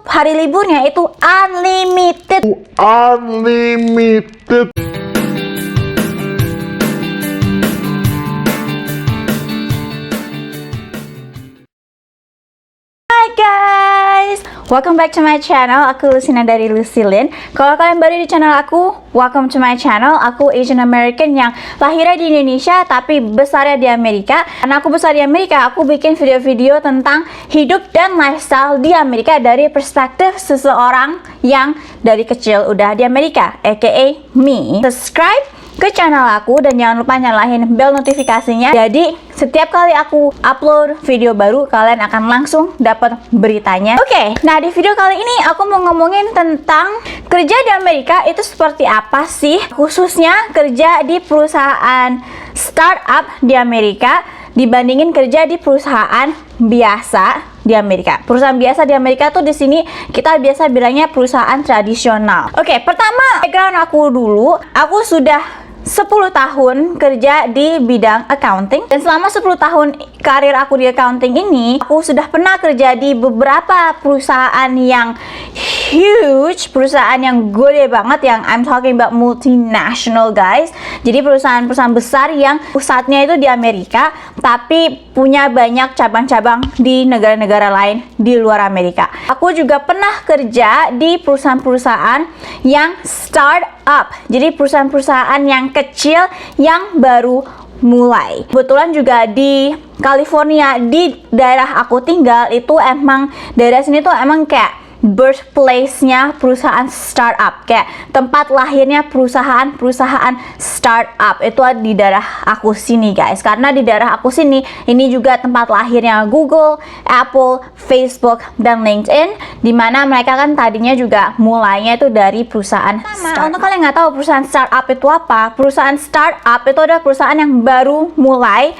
hari liburnya itu unlimited. Unlimited. Hai guys, welcome back to my channel. Aku Lucina dari Lucilin. Kalau kalian baru di channel aku, welcome to my channel. Aku Asian American yang lahirnya di Indonesia tapi besarnya di Amerika. Karena aku besar di Amerika, aku bikin video-video tentang hidup dan lifestyle di Amerika dari perspektif seseorang yang dari kecil udah di Amerika, aka me. Subscribe ke channel aku dan jangan lupa nyalain bel notifikasinya. Jadi setiap kali aku upload video baru, kalian akan langsung dapat beritanya. Oke, nah di video kali ini aku mau ngomongin tentang kerja di Amerika itu seperti apa sih, khususnya kerja di perusahaan startup di Amerika dibandingin kerja di perusahaan biasa di Amerika. Perusahaan biasa di Amerika tuh di sini kita biasa bilangnya perusahaan tradisional. Oke, pertama background aku dulu. Aku sudah 10 tahun kerja di bidang accounting, dan selama 10 tahun karir aku di accounting ini, aku sudah pernah kerja di beberapa perusahaan yang huge, perusahaan yang gede banget, yang I'm talking about multinational guys. Jadi perusahaan-perusahaan besar yang pusatnya itu di Amerika tapi punya banyak cabang-cabang di negara-negara lain di luar Amerika. Aku juga pernah kerja di perusahaan-perusahaan yang startup, jadi perusahaan-perusahaan yang kecil yang baru mulai. Kebetulan juga di California, di daerah aku tinggal itu emang daerah sini tuh emang kayak birthplace-nya perusahaan startup, kayak tempat lahirnya perusahaan-perusahaan startup itu ada di daerah aku sini guys. Karena di daerah aku sini ini juga tempat lahirnya Google, Apple, Facebook, dan LinkedIn, dimana mereka kan tadinya juga mulainya itu dari perusahaan startup. Untuk kalian nggak tahu perusahaan startup itu apa, perusahaan startup itu adalah perusahaan yang baru mulai,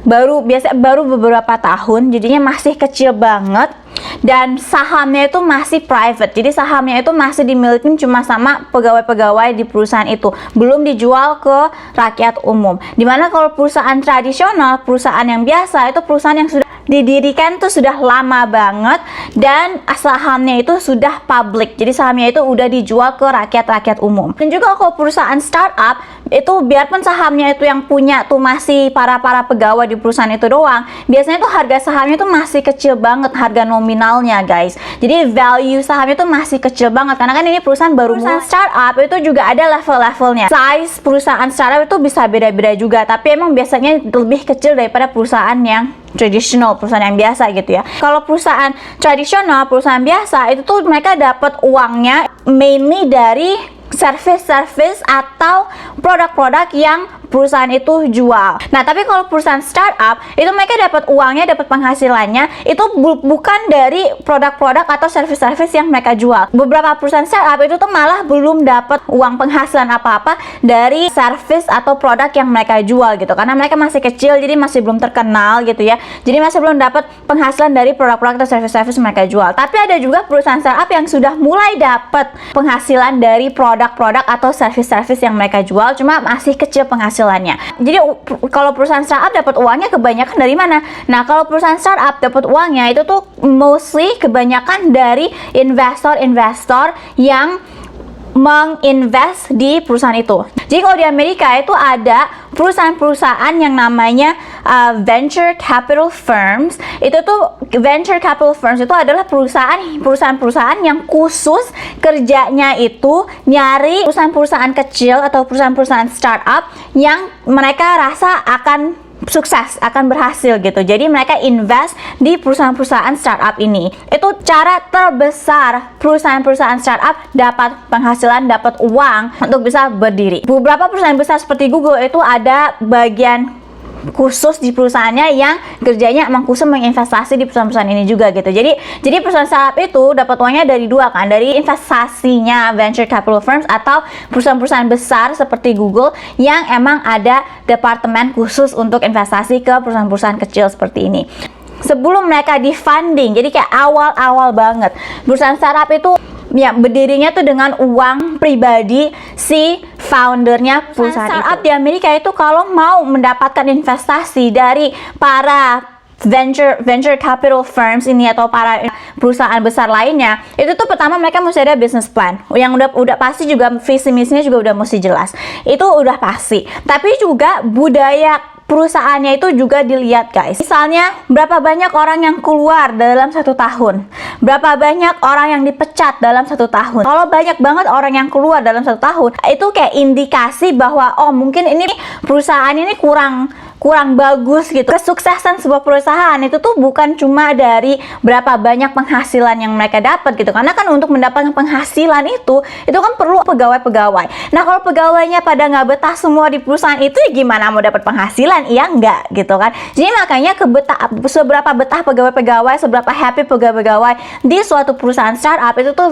baru beberapa tahun, jadinya masih kecil banget, dan sahamnya itu masih private. Jadi sahamnya itu masih dimiliki cuma sama pegawai-pegawai di perusahaan itu, belum dijual ke rakyat umum. Dimana kalau perusahaan tradisional, perusahaan yang biasa, itu perusahaan yang sudah didirikan tuh sudah lama banget dan sahamnya itu sudah public. Jadi sahamnya itu udah dijual ke rakyat umum. Dan juga kalau perusahaan startup itu biarpun sahamnya itu yang punya tuh masih para pegawai di perusahaan itu doang, biasanya tuh harga sahamnya tuh masih kecil banget, harga nominalnya guys. Jadi value sahamnya tuh masih kecil banget karena kan ini perusahaan baru mulai. Startup itu juga ada level-levelnya. Size perusahaan startup itu bisa beda-beda juga, tapi emang biasanya lebih kecil daripada perusahaan yang traditional, perusahaan yang biasa gitu ya. Kalau perusahaan tradisional, perusahaan biasa itu tuh mereka dapat uangnya mainly dari service atau produk-produk yang perusahaan itu jual. Nah, tapi kalau perusahaan startup itu mereka dapat uangnya, dapat penghasilannya itu bukan dari produk-produk atau service yang mereka jual. Beberapa perusahaan startup itu tuh malah belum dapat uang penghasilan apa-apa dari service atau produk yang mereka jual gitu, karena mereka masih kecil, jadi masih belum terkenal gitu ya. Jadi masih belum dapat penghasilan dari produk-produk atau service mereka jual. Tapi ada juga perusahaan startup yang sudah mulai dapat penghasilan dari produk-produk atau service yang mereka jual, cuma masih kecil penghasilannya. Jadi kalau perusahaan startup dapat uangnya kebanyakan dari mana? Nah, kalau perusahaan startup dapat uangnya itu tuh mostly kebanyakan dari investor yang menginvest di perusahaan itu. Jadi kalau di Amerika itu ada perusahaan-perusahaan yang namanya venture capital firms. Itu tuh venture capital firms itu adalah perusahaan-perusahaan yang khusus kerjanya itu nyari perusahaan-perusahaan kecil atau perusahaan-perusahaan startup yang mereka rasa akan sukses, akan berhasil gitu. Jadi mereka invest di perusahaan-perusahaan startup ini. Itu cara terbesar perusahaan-perusahaan startup dapat penghasilan, dapat uang untuk bisa berdiri. Beberapa perusahaan besar seperti Google itu ada bagian khusus di perusahaannya yang kerjanya emang khusus menginvestasi di perusahaan-perusahaan ini juga gitu. Jadi perusahaan startup itu dapat uangnya dari dua kan, dari investasinya venture capital firms atau perusahaan-perusahaan besar seperti Google yang emang ada departemen khusus untuk investasi ke perusahaan-perusahaan kecil seperti ini. Sebelum mereka di funding, jadi kayak awal-awal banget, perusahaan startup itu ya berdirinya tuh dengan uang pribadi si foundernya perusahaan startup itu. Di Amerika itu kalau mau mendapatkan investasi dari para venture capital firms ini atau para perusahaan besar lainnya, itu tuh pertama mereka mesti ada business plan yang udah pasti, juga visi misinya juga udah mesti jelas, itu udah pasti. Tapi juga budaya perusahaannya itu juga dilihat, guys. Misalnya berapa banyak orang yang keluar dalam 1 tahun, berapa banyak orang yang dipecat dalam 1 tahun. Kalau banyak banget orang yang keluar dalam 1 tahun, itu kayak indikasi bahwa oh mungkin ini perusahaan ini kurang bagus gitu. Kesuksesan sebuah perusahaan itu tuh bukan cuma dari berapa banyak penghasilan yang mereka dapat gitu, karena kan untuk mendapatkan penghasilan itu kan perlu pegawai-pegawai. Nah kalau pegawainya pada nggak betah semua di perusahaan itu, ya gimana mau dapat penghasilan? Iya enggak gitu kan. Jadi makanya seberapa betah pegawai-pegawai, seberapa happy pegawai-pegawai di suatu perusahaan startup itu tuh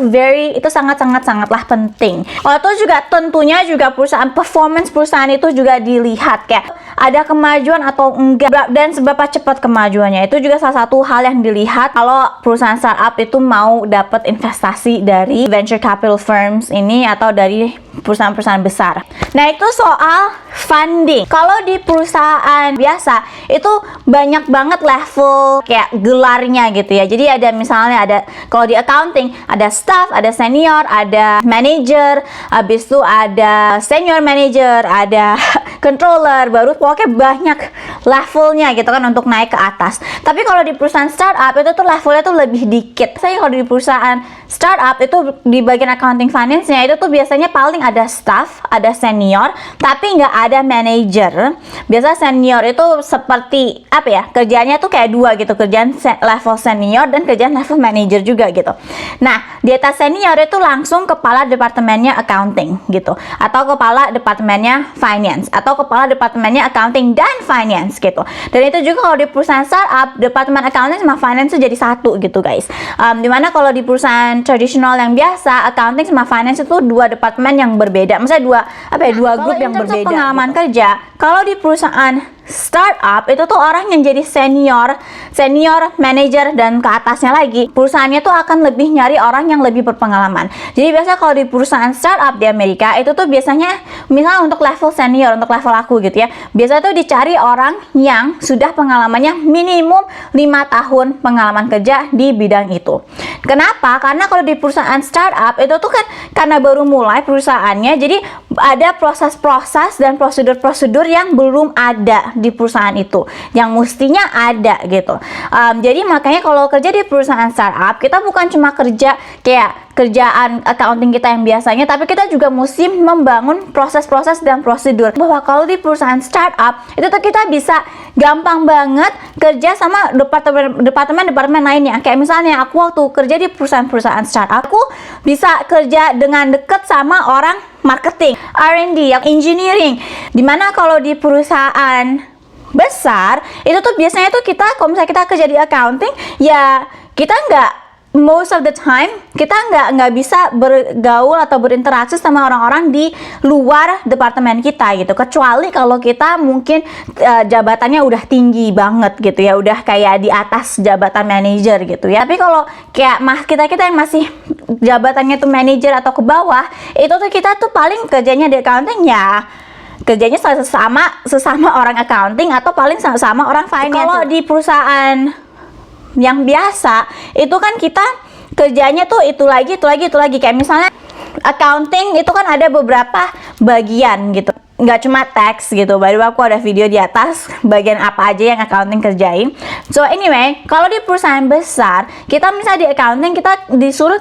sangatlah penting. Kalau itu juga tentunya juga performance perusahaan itu juga dilihat, kayak ada kemajuan atau enggak, dan seberapa cepat kemajuannya. Itu juga salah satu hal yang dilihat kalau perusahaan startup itu mau dapat investasi dari venture capital firms ini atau dari perusahaan-perusahaan besar. Nah itu soal funding. Kalau di perusahaan biasa itu banyak banget level kayak gelarnya gitu ya. Jadi ada misalnya kalau di accounting ada staff, ada senior, ada manager, habis itu ada senior manager, ada controller, baru pokoknya banyak levelnya gitu kan untuk naik ke atas. Tapi kalau di perusahaan startup itu tuh levelnya tuh lebih dikit. Saya kalau di perusahaan startup itu di bagian accounting finance-nya itu tuh biasanya paling ada staff, ada senior, tapi nggak ada manager. Biasa senior itu seperti apa ya, kerjanya tuh kayak dua gitu, kerjaan level senior dan kerjaan level manager juga gitu. Nah di atas senior itu langsung kepala departemennya accounting gitu, atau kepala departemennya finance, atau kepala departemennya accounting dan finance gitu. Dan itu juga kalau di perusahaan startup, departemen accounting sama finance itu jadi satu gitu, guys. Dimana kalau di perusahaan tradisional yang biasa, accounting sama finance itu dua departemen yang berbeda. Misalnya dua grup yang berbeda. Pengalaman gitu. Kerja, kalau di perusahaan startup itu tuh orang yang jadi senior, manager dan ke atasnya lagi, perusahaannya tuh akan lebih nyari orang yang lebih berpengalaman. Jadi biasa kalau di perusahaan startup di Amerika itu tuh biasanya misalnya untuk level senior, untuk level aku gitu ya, biasa tuh dicari orang yang sudah pengalamannya minimum 5 tahun pengalaman kerja di bidang itu. Kenapa? Karena kalau di perusahaan startup itu tuh kan karena baru mulai perusahaannya, jadi ada proses-proses dan prosedur-prosedur yang belum ada di perusahaan itu, yang mestinya ada gitu. Jadi makanya kalau kerja di perusahaan startup, kita bukan cuma kerja kayak kerjaan accounting kita yang biasanya, tapi kita juga mesti membangun proses-proses dan prosedur. Bahwa kalau di perusahaan startup itu tuh kita bisa gampang banget kerja sama departemen lainnya. Kayak misalnya aku waktu kerja di perusahaan startup, aku bisa kerja dengan dekat sama orang marketing, R&D, yang engineering. Dimana kalau di perusahaan besar itu tuh biasanya tuh kita, kalau misalnya kita kerja di accounting, ya kita most of the time kita nggak bisa bergaul atau berinteraksi sama orang-orang di luar departemen kita gitu, kecuali kalau kita mungkin jabatannya udah tinggi banget gitu ya, udah kayak di atas jabatan manajer gitu ya. Tapi kalau kayak kita yang masih jabatannya tuh manajer atau ke bawah, itu tuh kita tuh paling kerjanya di accounting ya kerjanya sesama orang accounting atau paling sama orang finance. Kalau di perusahaan yang biasa itu kan kita kerjanya tuh itu lagi kayak misalnya accounting itu kan ada beberapa bagian gitu, nggak cuma tax gitu. Baru aku ada video di atas bagian apa aja yang accounting kerjain. So anyway, kalau di perusahaan besar kita misalnya di accounting kita disuruh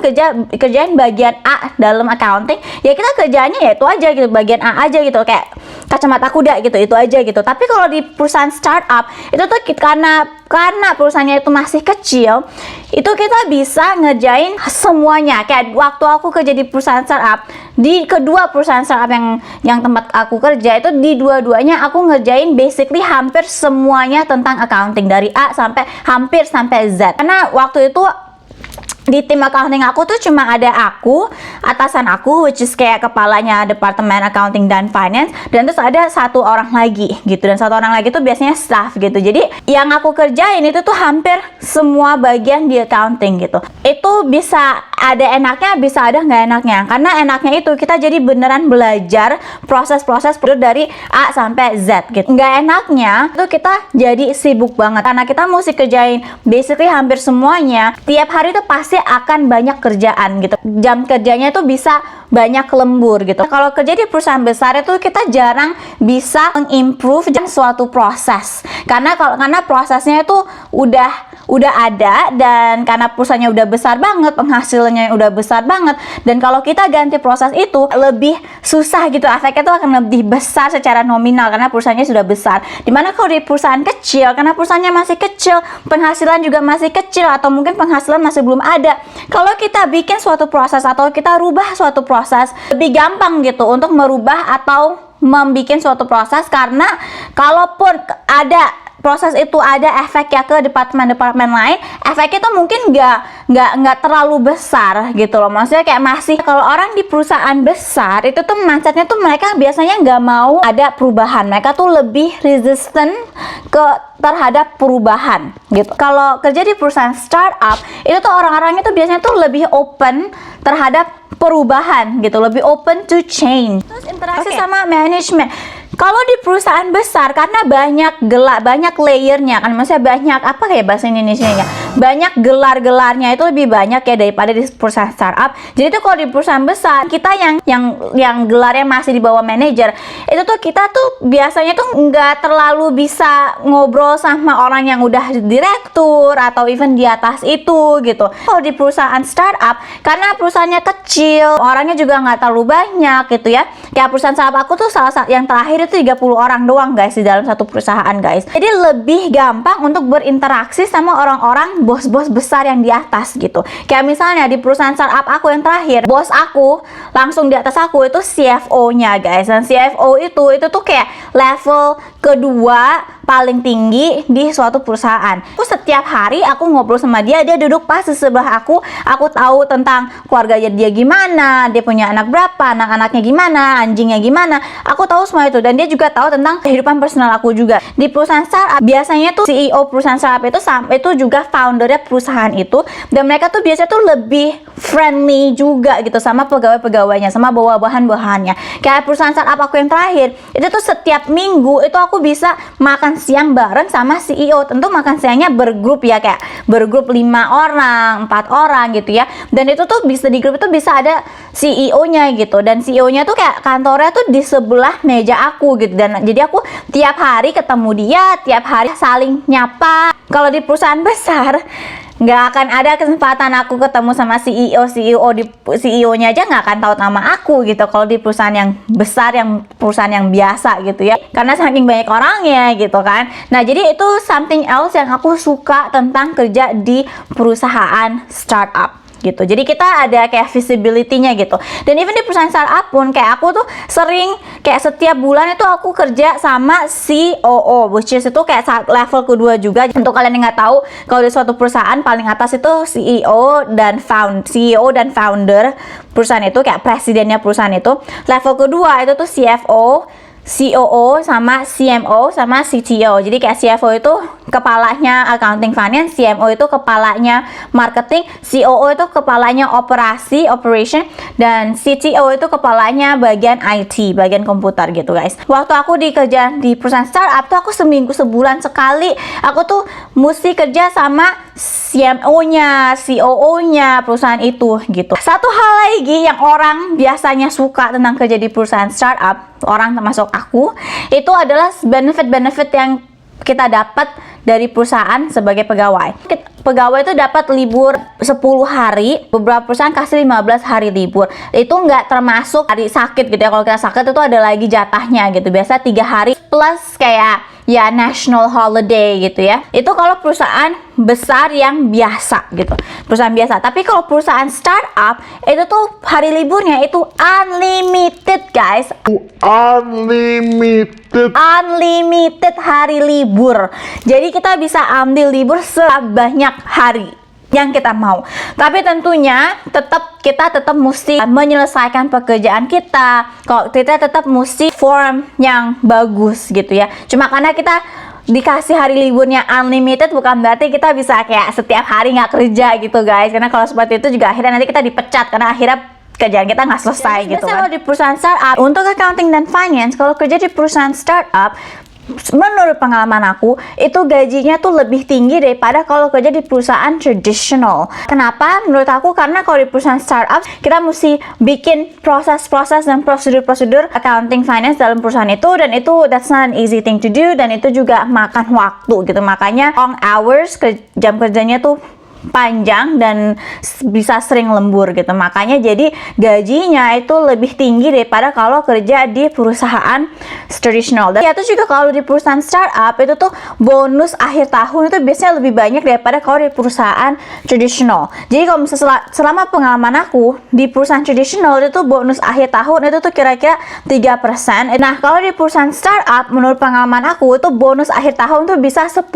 kerjain bagian A dalam accounting, ya kita kerjanya ya itu aja gitu, bagian A aja gitu, kayak kacamata kuda gitu, itu aja gitu. Tapi kalau di perusahaan startup itu tuh karena perusahaannya itu masih kecil, itu kita bisa ngerjain semuanya. Kayak waktu aku kerja di perusahaan startup, di kedua perusahaan startup yang tempat aku kerja itu, di dua-duanya aku ngerjain basically hampir semuanya tentang accounting dari A hampir sampai Z. Karena waktu itu di tim accounting aku tuh cuma ada atasan aku, which is kayak kepalanya departemen accounting dan finance, dan terus ada satu orang lagi gitu, dan satu orang lagi tuh biasanya staff gitu. Jadi yang aku kerjain itu tuh hampir semua bagian di accounting gitu. Itu bisa ada enaknya, bisa ada nggak enaknya. Karena enaknya itu kita jadi beneran belajar proses-proses dari A sampai Z gitu. Nggak enaknya itu kita jadi sibuk banget karena kita mesti kerjain basically hampir semuanya. Tiap hari itu pasti akan banyak kerjaan gitu. Jam kerjanya itu bisa banyak lembur gitu. Kalau kerja di perusahaan besar itu kita jarang bisa mengimprove suatu proses. Karena prosesnya itu udah ada, dan karena perusahaannya udah besar banget, penghasilannya udah besar banget, dan kalau kita ganti proses itu lebih susah gitu, efeknya itu akan lebih besar secara nominal karena perusahaannya sudah besar. Dimana kalau di perusahaan kecil, karena perusahaannya masih kecil, penghasilan juga masih kecil, atau mungkin penghasilan masih belum ada, kalau kita bikin suatu proses atau kita rubah suatu proses, lebih gampang gitu untuk merubah atau membuat suatu proses. Karena kalaupun ada proses itu ada efeknya ke departemen-departemen lain, efeknya tuh mungkin nggak terlalu besar gitu loh. Maksudnya kayak masih, kalau orang di perusahaan besar itu tuh mindsetnya tuh mereka biasanya nggak mau ada perubahan, mereka tuh lebih resistant terhadap perubahan gitu. Kalau kerja di perusahaan startup itu tuh orang-orangnya tuh biasanya tuh lebih open terhadap perubahan gitu, lebih open to change. Terus interaksi sama manajemen. Kalau di perusahaan besar, karena banyak layernya kan, maksudnya banyak apa kayak bahasa Indonesianya, banyak gelarnya itu lebih banyak ya daripada di perusahaan startup. Jadi tuh kalau di perusahaan besar, kita yang gelarnya masih di bawah manajer, itu tuh kita tuh biasanya tuh nggak terlalu bisa ngobrol sama orang yang udah direktur atau even di atas itu gitu. Kalau di perusahaan startup, karena perusahaannya kecil, orangnya juga nggak terlalu banyak gitu ya. Kayak perusahaan startup aku tuh salah satu yang terakhir itu 30 orang doang guys di dalam satu perusahaan guys. Jadi lebih gampang untuk berinteraksi sama orang-orang bos-bos besar yang di atas gitu. Kayak misalnya di perusahaan startup aku yang terakhir, bos aku langsung di atas aku itu CFO-nya guys. Dan CFO itu tuh kayak level kedua paling tinggi di suatu perusahaan. Aku setiap hari aku ngobrol sama dia duduk pas di sebelah aku tahu tentang keluarganya dia gimana, dia punya anak berapa, anak-anaknya gimana, anjingnya gimana, aku tahu semua itu. Dan dia juga tahu tentang kehidupan personal aku juga. Di perusahaan startup biasanya tuh CEO perusahaan startup itu juga foundernya perusahaan itu, dan mereka tuh biasanya tuh lebih friendly juga gitu sama pegawai-pegawainya, sama bawahan-bawahannya. Kayak perusahaan startup aku yang terakhir, itu tuh setiap minggu itu aku bisa makan siang bareng sama CEO. Tentu makan siangnya bergrup ya, kayak bergrup 5 orang, 4 orang gitu ya. Dan itu tuh bisa di grup itu bisa ada CEO-nya gitu, dan CEO-nya tuh kayak kantornya tuh di sebelah meja aku gitu. Dan jadi aku tiap hari ketemu dia, tiap hari saling nyapa. Kalau di perusahaan besar nggak akan ada kesempatan aku ketemu sama CEO-nya aja nggak akan tahu nama aku gitu. Kalau di perusahaan yang besar, yang perusahaan yang biasa gitu ya, karena saking banyak orangnya gitu kan. Nah jadi itu something else yang aku suka tentang kerja di perusahaan startup gitu. Jadi kita ada kayak visibility-nya gitu. Dan even di perusahaan startup pun kayak aku tuh sering kayak setiap bulan itu aku kerja sama COO, which is itu kayak level kedua juga. Untuk kalian yang nggak tahu, kalau di suatu perusahaan paling atas itu CEO dan founder perusahaan itu, kayak presidennya perusahaan itu. Level kedua itu tuh CFO, COO sama CMO sama CTO. Jadi kayak CFO itu kepalanya accounting finance, CMO itu kepalanya marketing, COO itu kepalanya operation, dan CTO itu kepalanya bagian IT, bagian komputer gitu guys. Waktu aku kerja di perusahaan startup tuh aku sebulan sekali aku tuh mesti kerja sama CMO-nya, COO-nya perusahaan itu gitu. Satu hal lagi yang orang biasanya suka tentang kerja di perusahaan startup, orang termasuk aku, itu adalah benefit-benefit yang kita dapat dari perusahaan sebagai pegawai. Pegawai itu dapat libur 10 hari, beberapa perusahaan kasih 15 hari libur. Itu nggak termasuk hari sakit gitu ya. Kalau kita sakit itu ada lagi jatahnya gitu. Biasa 3 hari plus kayak ya national holiday gitu ya. Itu kalau perusahaan besar yang biasa gitu, perusahaan biasa. Tapi kalau perusahaan startup itu tuh hari liburnya itu unlimited guys. Unlimited hari libur. Jadi kita bisa ambil libur sebanyak hari yang kita mau. Tapi tentunya kita tetap mesti menyelesaikan pekerjaan kita. Kalau kita tetap mesti form yang bagus gitu ya. Cuma karena kita dikasih hari liburnya unlimited bukan berarti kita bisa kayak setiap hari nggak kerja gitu guys, karena kalau seperti itu juga akhirnya nanti kita dipecat karena akhirnya kerjaan kita nggak selesai gitu kan. Kalau di perusahaan startup untuk accounting dan finance, kalau kerja di perusahaan startup, menurut pengalaman aku itu gajinya tuh lebih tinggi daripada kalau kerja di perusahaan traditional. Kenapa? Menurut aku karena kalau di perusahaan startup kita mesti bikin proses-proses dan prosedur-prosedur accounting finance dalam perusahaan itu, dan itu that's not an easy thing to do, dan itu juga makan waktu gitu. Makanya long hours, jam kerjanya tuh panjang dan bisa sering lembur gitu. Makanya jadi gajinya itu lebih tinggi daripada kalau kerja di perusahaan traditional. Dan itu juga kalau di perusahaan startup itu tuh bonus akhir tahun itu biasanya lebih banyak daripada kalau di perusahaan traditional. Jadi kalau misalnya selama pengalaman aku di perusahaan traditional itu tuh bonus akhir tahun itu tuh kira-kira 3%. Nah kalau di perusahaan startup menurut pengalaman aku itu bonus akhir tahun tuh bisa 10%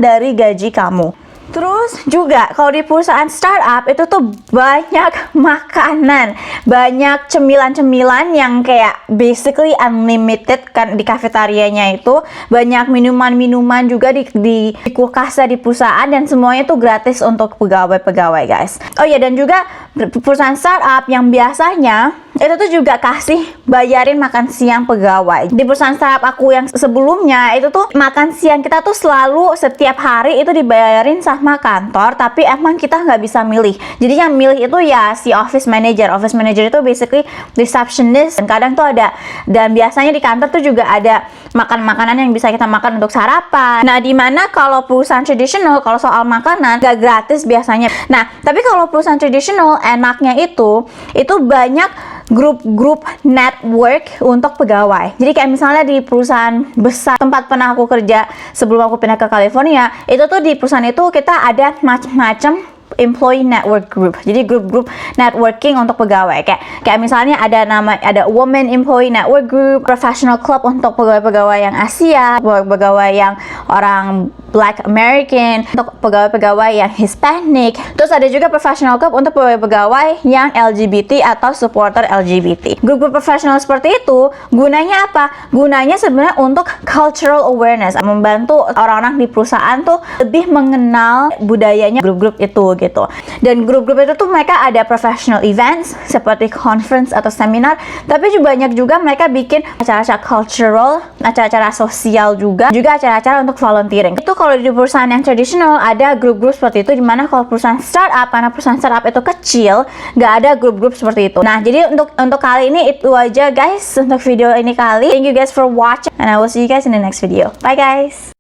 dari gaji kamu. Terus juga kalau di perusahaan startup itu tuh banyak makanan, banyak cemilan-cemilan yang kayak basically unlimited kan di kafetarianya itu, banyak minuman-minuman juga di kulkasnya di perusahaan, dan semuanya tuh gratis untuk pegawai-pegawai guys. Oh ya, dan juga perusahaan startup yang biasanya itu tuh juga kasih bayarin makan siang pegawai. Di perusahaan startup aku yang sebelumnya itu tuh makan siang kita tuh selalu setiap hari itu dibayarin sama kantor, tapi emang kita nggak bisa milih. Jadi yang milih itu ya si office manager. Office manager itu basically receptionist, dan kadang tuh ada, dan biasanya di kantor tuh juga ada makanan yang bisa kita makan untuk sarapan. Nah dimana kalau perusahaan traditional kalau soal makanan nggak gratis biasanya. Nah tapi kalau perusahaan traditional enaknya itu banyak grup-grup network untuk pegawai. Jadi kayak misalnya di perusahaan besar tempat pernah aku kerja sebelum aku pindah ke California, itu tuh di perusahaan itu kita ada macam-macam employee network group. Jadi grup-grup networking untuk pegawai. Kayak misalnya ada women employee network group, professional club untuk pegawai-pegawai yang Asia, pegawai yang orang Black American, untuk pegawai-pegawai yang Hispanic. Terus ada juga professional club untuk pegawai-pegawai yang LGBT atau supporter LGBT. Grup-grup profesional seperti itu gunanya apa? Gunanya sebenarnya untuk cultural awareness, membantu orang-orang di perusahaan tuh lebih mengenal budayanya grup-grup itu gitu. Dan grup-grup itu tuh mereka ada professional events seperti conference atau seminar, tapi juga banyak juga mereka bikin acara-acara cultural, acara-acara sosial juga acara-acara untuk volunteering. Itu kalau di perusahaan yang traditional ada grup-grup seperti itu, dimana kalau perusahaan startup, karena perusahaan startup itu kecil, nggak ada grup-grup seperti itu. Nah jadi untuk kali ini itu aja guys untuk video ini kali. Thank you guys for watching, and I will see you guys in the next video. Bye guys.